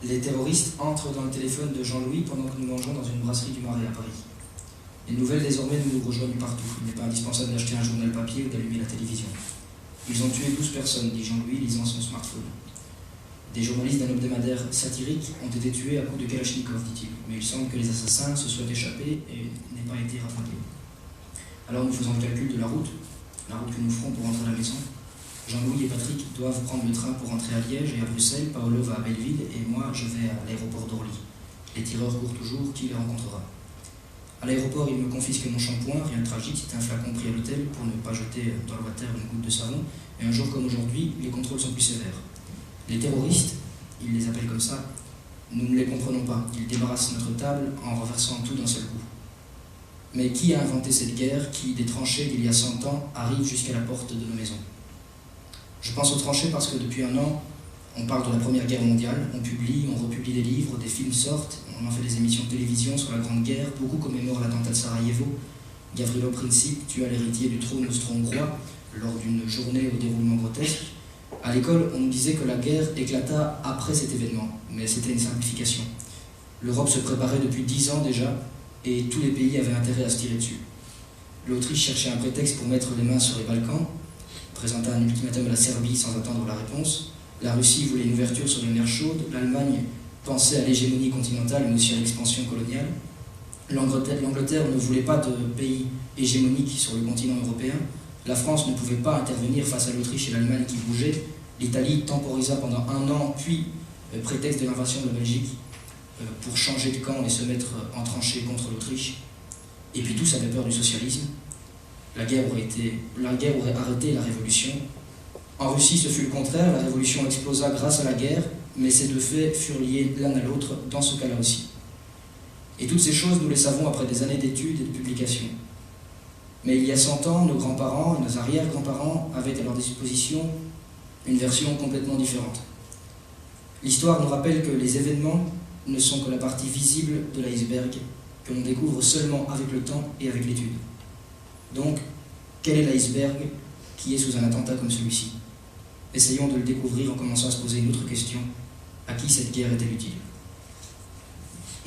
Les terroristes entrent dans le téléphone de Jean-Louis pendant que nous mangeons dans une brasserie du Marais à Paris. Les nouvelles désormais nous rejoignent partout. Il n'est pas indispensable d'acheter un journal papier ou d'allumer la télévision. Ils ont tué 12 personnes, dit Jean-Louis, lisant son smartphone. Des journalistes d'un hebdomadaire satirique ont été tués à coups de Kalachnikov, dit-il. Mais il semble que les assassins se soient échappés et n'aient pas été rattrapés. Alors nous faisons le calcul de la route que nous ferons pour rentrer à la maison. Jean-Louis et Patrick doivent prendre le train pour rentrer à Liège et à Bruxelles. Paolo va à Belleville et moi je vais à l'aéroport d'Orly. Les tireurs courent toujours, qui les rencontrera? À l'aéroport, ils me confisquent mon shampoing, rien de tragique, c'est un flacon pris à l'hôtel pour ne pas jeter dans le water une goutte de savon. Et un jour comme aujourd'hui, les contrôles sont plus sévères. Les terroristes, ils les appellent comme ça, nous ne les comprenons pas. Ils débarrassent notre table en renversant tout d'un seul coup. Mais qui a inventé cette guerre qui, des tranchées d'il y a 100 ans, arrive jusqu'à la porte de nos maisons? Je pense aux tranchées parce que depuis un an, on parle de la Première Guerre mondiale, on publie, on republie des livres, des films sortent, on en fait des émissions de télévision sur la Grande Guerre, beaucoup commémorent l'attentat de Sarajevo. Gavrilo Princip tua l'héritier du trône austro-hongrois lors d'une journée au déroulement grotesque. À l'école, on nous disait que la guerre éclata après cet événement, mais c'était une simplification. L'Europe se préparait depuis 10 ans déjà, et tous les pays avaient intérêt à se tirer dessus. L'Autriche cherchait un prétexte pour mettre les mains sur les Balkans, présenta un ultimatum à la Serbie sans attendre la réponse. La Russie voulait une ouverture sur les mers chaudes, l'Allemagne pensait à l'hégémonie continentale mais aussi à l'expansion coloniale. L'Angleterre ne voulait pas de pays hégémonique sur le continent européen. La France ne pouvait pas intervenir face à l'Autriche et l'Allemagne qui bougeaient. L'Italie temporisa pendant 1 an, puis, prétexte de l'invasion de la Belgique, pour changer de camp et se mettre en tranchée contre l'Autriche. Et puis tous avaient peur du socialisme. La guerre aurait arrêté la révolution. En Russie, ce fut le contraire, la révolution explosa grâce à la guerre, mais ces deux faits furent liés l'un à l'autre dans ce cas-là aussi. Et toutes ces choses, nous les savons après des années d'études et de publications. Mais il y a 100 ans, nos grands-parents et nos arrière-grands-parents avaient à leur disposition une version complètement différente. L'histoire nous rappelle que les événements ne sont que la partie visible de l'iceberg, que l'on découvre seulement avec le temps et avec l'étude. Donc, quel est l'iceberg qui est sous un attentat comme celui-ci? Essayons de le découvrir en commençant à se poser une autre question. À qui cette guerre est-elle utile?